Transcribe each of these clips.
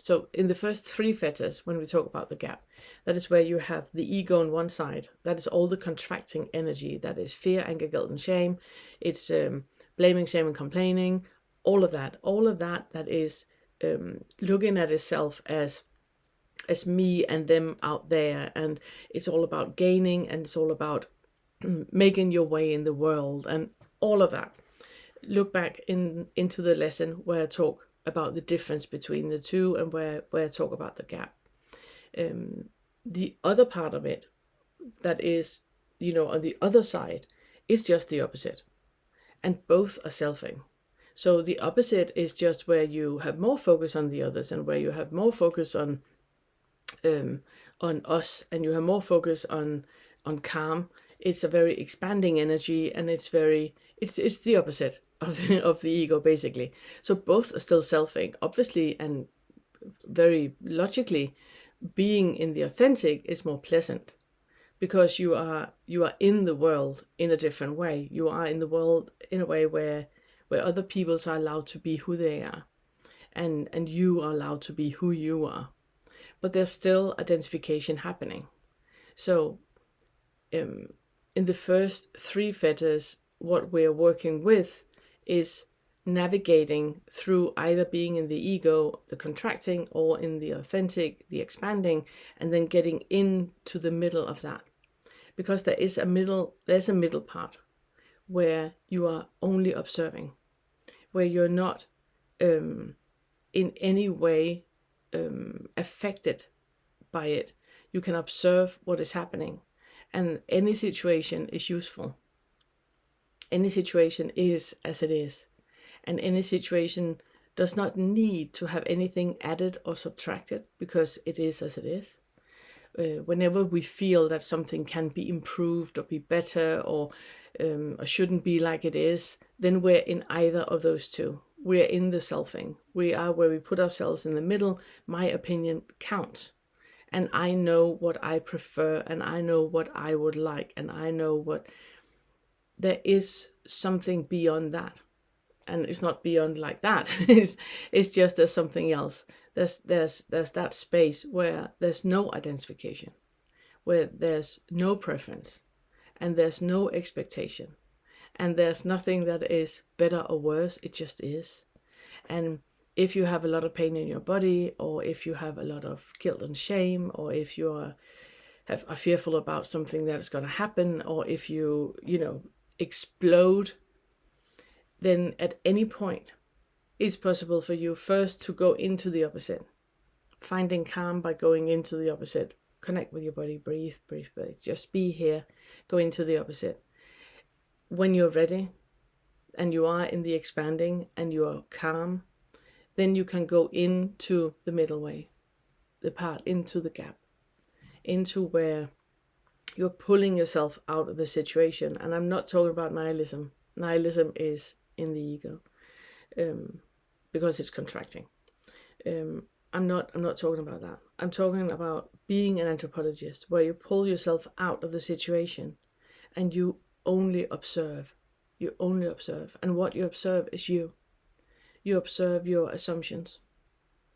So in the first three fetters, when we talk about the gap, that is where you have the ego on one side. That is all the contracting energy. That is fear, anger, guilt, and shame. It's blaming, shame, and complaining. All of that. That is looking at itself as me and them out there, and it's all about gaining, and it's all about making your way in the world, and all of that. Look back into the lesson where I talk about the difference between the two, and where I talk about the gap. The other part of it, that is, on the other side, is just the opposite, and both are selfing. So the opposite is just where you have more focus on the others, and where you have more focus on us, and you have more focus on calm. It's a very expanding energy, and it's the opposite of the ego, basically. So both are still selfing, obviously, and very logically. Being in the authentic is more pleasant, because you are in the world in a different way. You are in the world in a way where other peoples are allowed to be who they are, and you are allowed to be who you are. But there's still identification happening. So in the first three fetters, what we're working with is navigating through either being in the ego, the contracting, or in the authentic, the expanding, and then getting into the middle of that. Because there's a middle part where you are only observing, where you're not in any way affected by it. You can observe what is happening, and any situation is useful. Any situation is as it is, and any situation does not need to have anything added or subtracted, because it is as it is. Whenever we feel that something can be improved or be better, or shouldn't be like it is, then we're in either of those two. We're in the selfing. We are where we put ourselves in the middle. My opinion counts, and I know what I prefer, and I know what I would like, and I know what there is something beyond that. And it's not beyond like that. it's just there's something else. There's that space where there's no identification, where there's no preference, and there's no expectation, and there's nothing that is better or worse. It just is. And if you have a lot of pain in your body, or if you have a lot of guilt and shame, or if you are fearful about something that's going to happen, or if you explode, then at any point it's possible for you first to go into the opposite, finding calm by going into the opposite. Connect with your body, breathe, just be here, go into the opposite. When you're ready and you are in the expanding and you are calm, then you can go into the middle way, the part into the gap, into where you're pulling yourself out of the situation. And I'm not talking about nihilism. Nihilism is in the ego, because it's contracting. I'm not talking about that. I'm talking about being an anthropologist, where you pull yourself out of the situation and you only observe. You only observe. And what you observe is you. You observe your assumptions.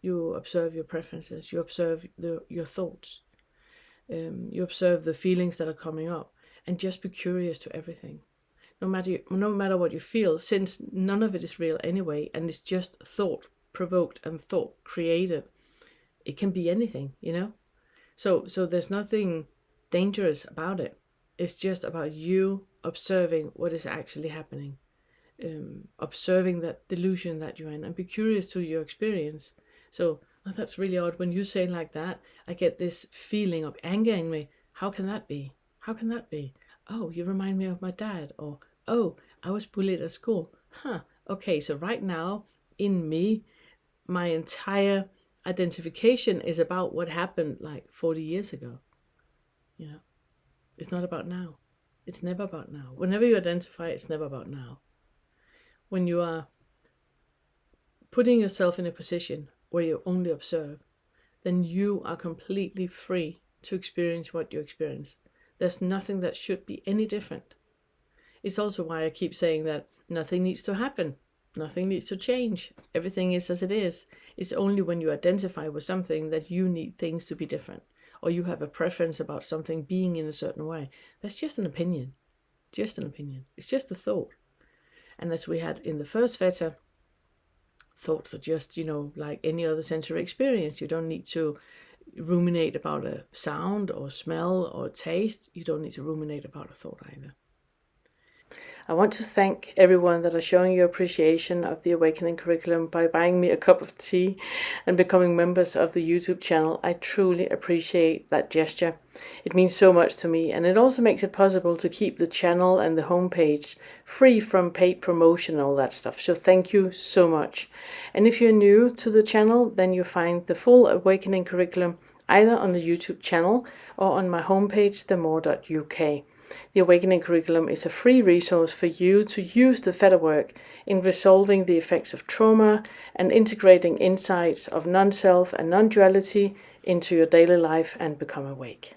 You observe your preferences. You observe your thoughts. You observe the feelings that are coming up, and just be curious to everything. No matter what you feel, since none of it is real anyway, and it's just thought provoked and thought created. It can be anything, So there's nothing dangerous about it. It's just about you observing what is actually happening, observing that delusion that you're in, and be curious to your experience. So that's really odd. When you say like that, I get this feeling of anger in me. How can that be? How can that be? Oh, you remind me of my dad. Or, oh, I was bullied at school. Okay, so right now in me, my entire identification is about what happened like 40 years ago. It's not about now. It's never about now. Whenever you identify, it's never about now. When you are putting yourself in a position where you only observe, then you are completely free to experience what you experience. There's nothing that should be any different. It's also why I keep saying that nothing needs to happen. Nothing needs to change. Everything is as it is. It's only when you identify with something that you need things to be different, or you have a preference about something being in a certain way. That's just an opinion. Just an opinion. It's just a thought. And as we had in the first Fetter, thoughts are just, like any other sensory experience. You don't need to ruminate about a sound or smell or taste. You don't need to ruminate about a thought either. I want to thank everyone that are showing your appreciation of the Awakening curriculum by buying me a cup of tea and becoming members of the YouTube channel. I truly appreciate that gesture. It means so much to me, and it also makes it possible to keep the channel and the homepage free from paid promotion and all that stuff. So thank you so much. And if you're new to the channel, then you find the full Awakening curriculum either on the YouTube channel or on my homepage, themore.uk. The Awakening curriculum is a free resource for you to use the Fetter work in resolving the effects of trauma and integrating insights of non-self and non-duality into your daily life and become awake.